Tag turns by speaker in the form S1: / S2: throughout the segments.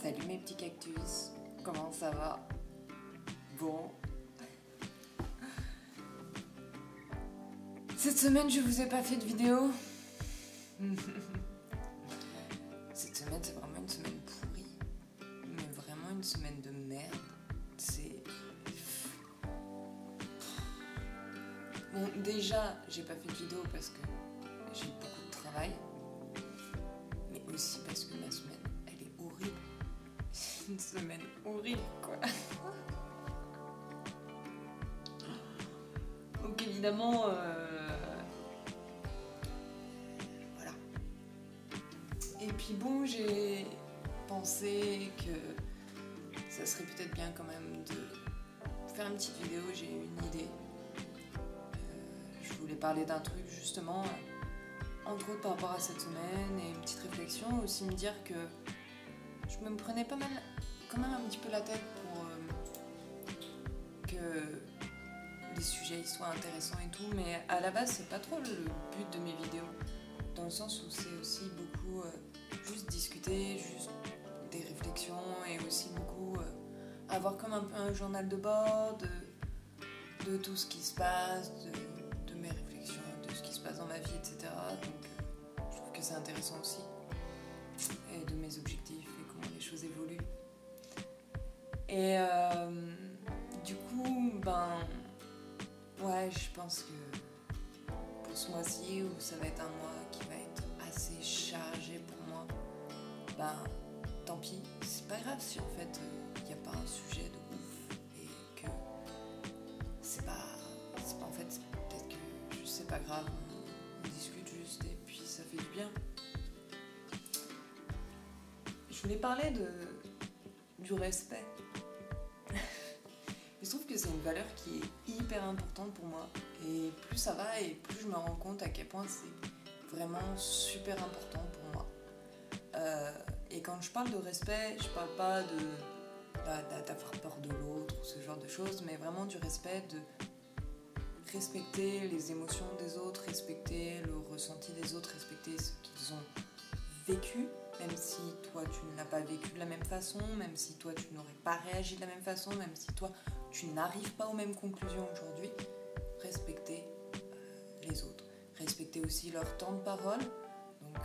S1: Salut mes petits cactus, comment ça va? Bon. Cette semaine je vous ai pas fait de vidéo. Cette semaine c'est vraiment une semaine pourrie. Mais vraiment une semaine de merde. C'est... Bon déjà j'ai pas fait de vidéo parce que j'ai beaucoup de travail. Mais aussi parce que ma semaine elle est horrible. C'est une semaine horrible quoi. Donc évidemment voilà. Et puis bon, j'ai pensé que ça serait peut-être bien quand même de faire une petite vidéo. J'ai eu une idée. Je voulais parler d'un truc justement, entre autres par rapport à cette semaine, et une petite réflexion, aussi me dire que je me prenais pas mal, quand même un petit peu la tête pour que les sujets soient intéressants et tout, mais à la base c'est pas trop le but de mes vidéos, dans le sens où c'est aussi beaucoup juste discuter, juste des réflexions, et aussi beaucoup avoir comme un peu un journal de bord de tout ce qui se passe, de mes réflexions, de ce qui se passe dans ma vie, etc. Donc je trouve que c'est intéressant aussi, et de mes objectifs et comment les choses évoluent. Et du coup, ouais, je pense que pour ce mois-ci, où ça va être un mois qui va être assez chargé pour moi, tant pis, c'est pas grave si en fait il n'y a pas un sujet de ouf, et que c'est pas en fait, peut-être que c'est pas grave, on discute juste et puis ça fait du bien. Je voulais parler du respect. Je trouve que c'est une valeur qui est hyper importante pour moi, et plus ça va et plus je me rends compte à quel point c'est vraiment super important pour moi. Et quand je parle de respect, je parle pas d'avoir peur de l'autre ou ce genre de choses, mais vraiment du respect, de respecter les émotions des autres, respecter le ressenti des autres, respecter ce qu'ils ont vécu, même si toi tu ne l'as pas vécu de la même façon, même si toi tu n'aurais pas réagi de la même façon, même si toi tu n'arrives pas aux mêmes conclusions aujourd'hui. Respecter les autres, respecter aussi leur temps de parole, donc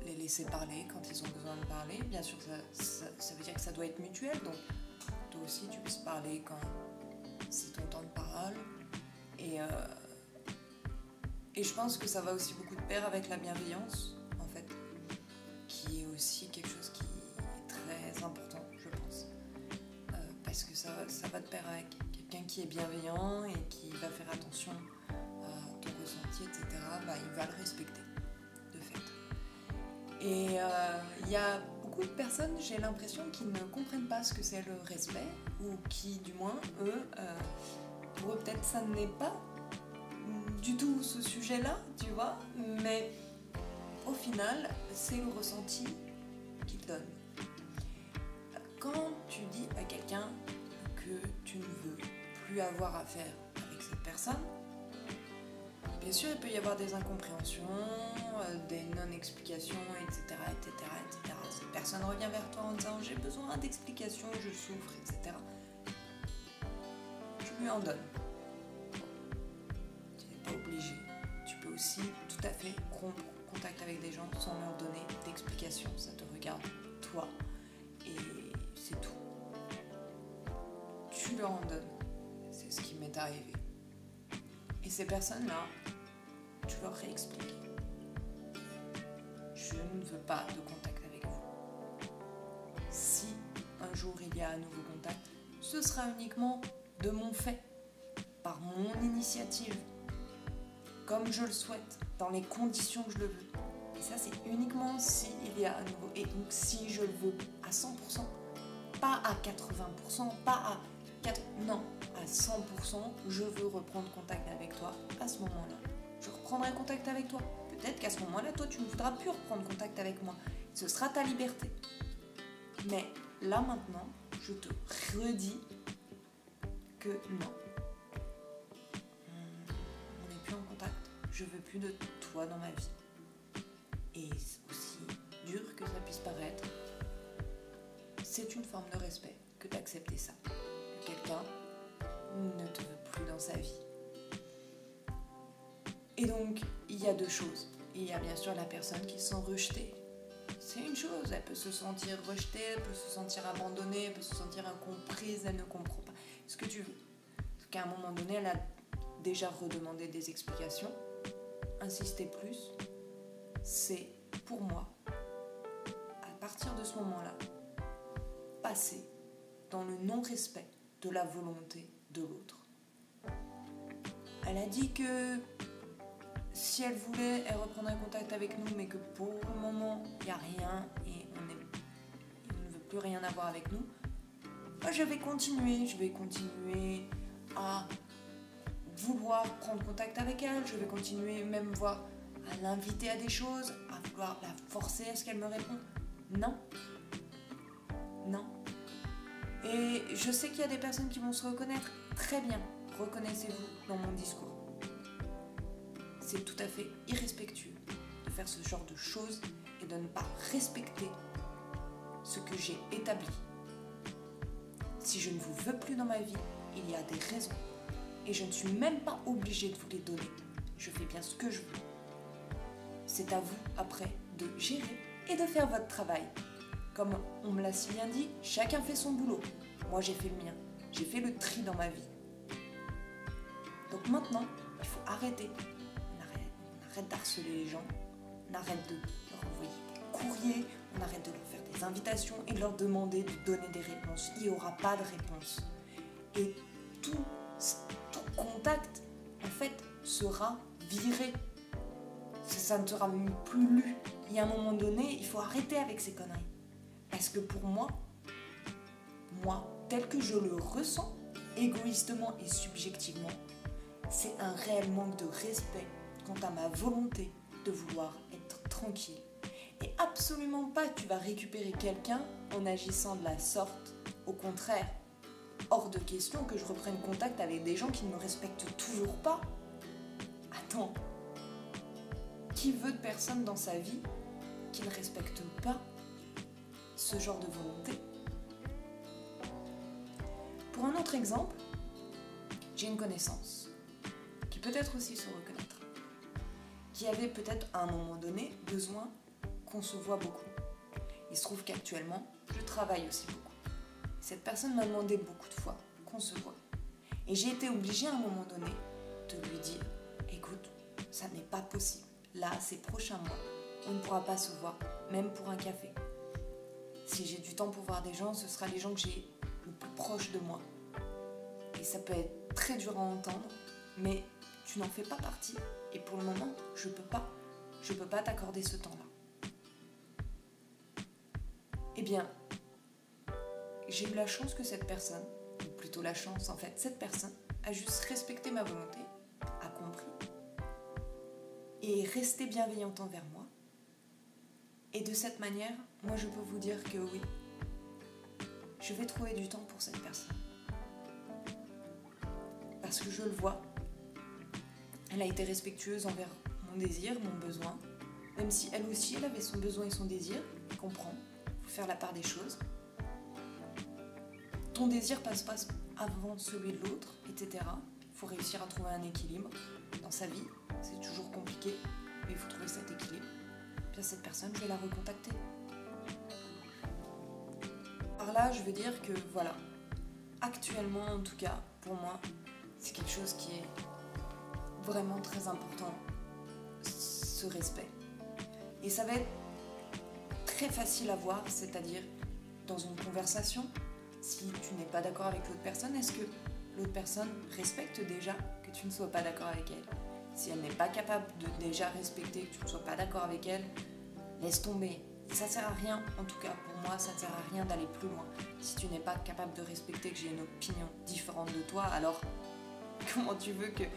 S1: les laisser parler quand ils ont besoin de parler. Bien sûr, ça veut dire que ça doit être mutuel, donc toi aussi tu puisses parler quand c'est ton temps de parole. Et je pense que ça va aussi beaucoup de pair avec la bienveillance, en fait, qui est aussi quelque chose qui est très important, je pense. Parce que ça va de pair avec quelqu'un qui est bienveillant et qui va faire attention à ton ressenti, etc. Il va le respecter, de fait. Et il y a beaucoup de personnes, j'ai l'impression, qui ne comprennent pas ce que c'est le respect, ou qui, du moins, eux, pour eux, peut-être ça n'est pas du tout ce sujet-là, tu vois, mais au final, c'est le ressenti qu'ils donnent. Quand tu dis à quelqu'un que tu ne veux plus avoir affaire avec cette personne, bien sûr, il peut y avoir des incompréhensions, des non-explications, etc., etc., etc. Cette personne revient vers toi en disant « j'ai besoin d'explications, je souffre, etc. » Tu lui en donnes. Tu n'es pas obligé. Tu peux aussi tout à fait rompre contact avec des gens sans leur donner d'explications. Ça te regarde, toi, et c'est tout. Tu leur en donnes. C'est ce qui m'est arrivé. Et ces personnes-là, tu leur réexpliques. Je ne veux pas de contact avec vous. Si un jour il y a un nouveau contact, ce sera uniquement de mon fait, par mon initiative, comme je le souhaite, dans les conditions que je le veux. Et ça, c'est uniquement si il y a un nouveau. Et donc, si je le veux à 100%, pas à 80%, pas à 4%, non, à 100%, je veux reprendre contact avec toi à ce moment-là. Je reprendrai contact avec toi. Peut-être qu'à ce moment-là, toi, tu ne voudras plus reprendre contact avec moi. Ce sera ta liberté. Mais là, maintenant, je te redis que non. On n'est plus en contact. Je veux plus de toi dans ma vie. Et c'est aussi dur que ça puisse paraître, c'est une forme de respect que d'accepter ça, que quelqu'un ne te veut plus dans sa vie. Et donc, il y a deux choses. Il y a bien sûr la personne qui se sent rejetée. C'est une chose, elle peut se sentir rejetée, elle peut se sentir abandonnée, elle peut se sentir incomprise, elle ne comprend pas ce que tu veux. Parce qu'à un moment donné, elle a déjà redemandé des explications. Insister plus, c'est pour moi, à partir de ce moment-là, passer dans le non-respect de la volonté de l'autre. Elle a dit que si elle voulait, elle reprendrait contact avec nous, mais que pour le moment, il n'y a rien et on ne veut plus rien avoir avec nous. Moi, je vais continuer à vouloir prendre contact avec elle, je vais continuer même voir à l'inviter à des choses, à vouloir la forcer à ce qu'elle me réponde. Non. Et je sais qu'il y a des personnes qui vont se reconnaître. Très bien, reconnaissez-vous dans mon discours. C'est tout à fait irrespectueux de faire ce genre de choses et de ne pas respecter ce que j'ai établi. Si je ne vous veux plus dans ma vie, il y a des raisons. Et je ne suis même pas obligée de vous les donner. Je fais bien ce que je veux. C'est à vous, après, de gérer et de faire votre travail. Comme on me l'a si bien dit, chacun fait son boulot. Moi, j'ai fait le mien. J'ai fait le tri dans ma vie. Donc maintenant, il faut arrêter. On arrête d'harceler les gens. On arrête de leur envoyer des courriers. On arrête de leur faire des invitations et de leur demander de donner des réponses. Il n'y aura pas de réponse. Et tout contact, en fait, sera viré. Ça ne sera plus lu. Il y a un moment donné, il faut arrêter avec ces conneries. Parce que pour moi, tel que je le ressens, égoïstement et subjectivement, c'est un réel manque de respect quant à ma volonté de vouloir être tranquille. Et absolument pas tu vas récupérer quelqu'un en agissant de la sorte. Au contraire, hors de question que je reprenne contact avec des gens qui ne me respectent toujours pas. Attends, qui veut de personnes dans sa vie qui ne respectent pas ce genre de volonté? Pour un autre exemple, j'ai une connaissance qui peut-être aussi se reconnaîtra, qui avait peut-être à un moment donné besoin qu'on se voit beaucoup. Il se trouve qu'actuellement, je travaille aussi beaucoup. Cette personne m'a demandé beaucoup de fois qu'on se voit. Et j'ai été obligée à un moment donné de lui dire « Écoute, ça n'est pas possible. Là, ces prochains mois, on ne pourra pas se voir, même pour un café. Si j'ai du temps pour voir des gens, ce sera les gens que j'ai le plus proche de moi. Et ça peut être très dur à entendre, mais tu n'en fais pas partie. Et pour le moment, je peux pas t'accorder ce temps-là. » Eh bien, j'ai eu la chance que cette personne, ou plutôt la chance en fait, cette personne a juste respecté ma volonté, a compris, et est restée bienveillante envers moi. Et de cette manière, moi je peux vous dire que oui, je vais trouver du temps pour cette personne. Parce que je le vois, elle a été respectueuse envers mon désir, mon besoin, même si elle aussi, elle avait son besoin et son désir, je comprends, il faut faire la part des choses. Ton désir passe pas avant celui de l'autre, etc. Il faut réussir à trouver un équilibre dans sa vie, c'est toujours compliqué, mais il faut trouver cet équilibre. Bien, cette personne, je vais la recontacter. Par là, je veux dire que voilà, actuellement en tout cas, pour moi, c'est quelque chose qui est vraiment très important, ce respect. Et ça va être très facile à voir, c'est-à-dire dans une conversation, si tu n'es pas d'accord avec l'autre personne, est-ce que l'autre personne respecte déjà que tu ne sois pas d'accord avec elle? Si elle n'est pas capable de déjà respecter que tu ne sois pas d'accord avec elle, laisse tomber. Ça ne sert à rien, en tout cas pour moi, ça ne sert à rien d'aller plus loin. Si tu n'es pas capable de respecter que j'ai une opinion différente de toi, alors comment tu veux qu'il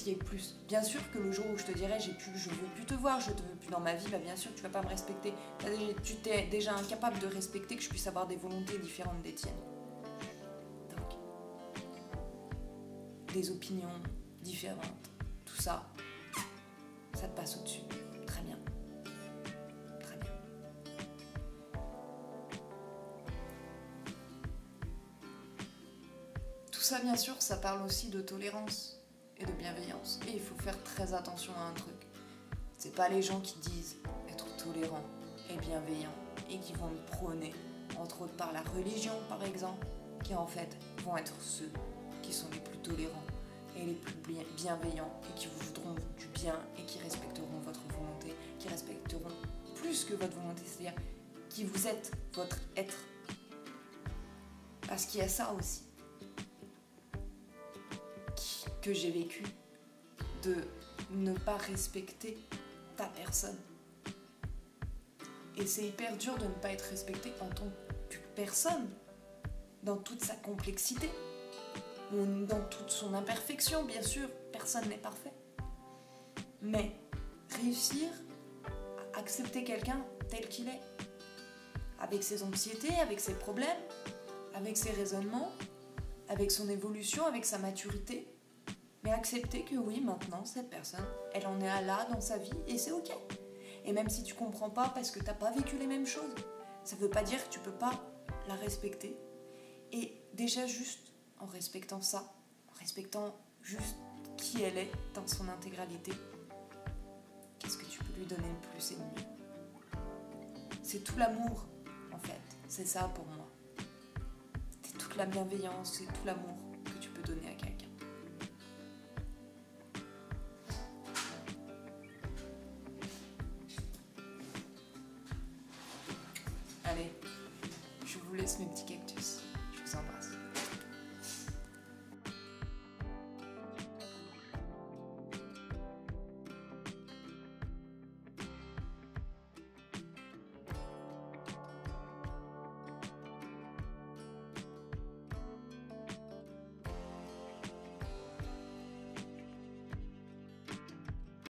S1: y ait plus? Bien sûr que le jour où je te dirai je veux plus te voir, je te veux plus dans ma vie, bah bien sûr que tu vas pas me respecter. Tu t'es déjà incapable de respecter que je puisse avoir des volontés différentes des tiennes. Donc, des opinions différentes, tout ça, ça te passe au-dessus. Très bien. Très bien. ça, bien sûr, ça parle aussi de tolérance et de bienveillance. Et il faut faire très attention à un truc. C'est pas les gens qui disent être tolérants et bienveillants et qui vont le prôner, entre autres par la religion par exemple, qui en fait vont être ceux qui sont les plus tolérants et les plus bienveillants et qui vous voudront du bien et qui respecteront votre volonté, qui respecteront plus que votre volonté, c'est-à-dire qui vous êtes, votre être. Parce qu'il y a ça aussi que j'ai vécu, de ne pas respecter ta personne. Et c'est hyper dur de ne pas être respecté en tant que personne, dans toute sa complexité, dans toute son imperfection, bien sûr, personne n'est parfait. Mais réussir à accepter quelqu'un tel qu'il est, avec ses anxiétés, avec ses problèmes, avec ses raisonnements, avec son évolution, avec sa maturité, mais accepter que oui, maintenant, cette personne, elle en est là dans sa vie et c'est ok. Et même si tu comprends pas parce que t'as pas vécu les mêmes choses, ça veut pas dire que tu peux pas la respecter. Et déjà juste en respectant ça, en respectant juste qui elle est dans son intégralité, qu'est-ce que tu peux lui donner de plus et de mieux? C'est tout l'amour, en fait. C'est ça pour moi. C'est toute la bienveillance, c'est tout l'amour que tu peux donner à quelqu'un. Allez, je vous laisse mes petits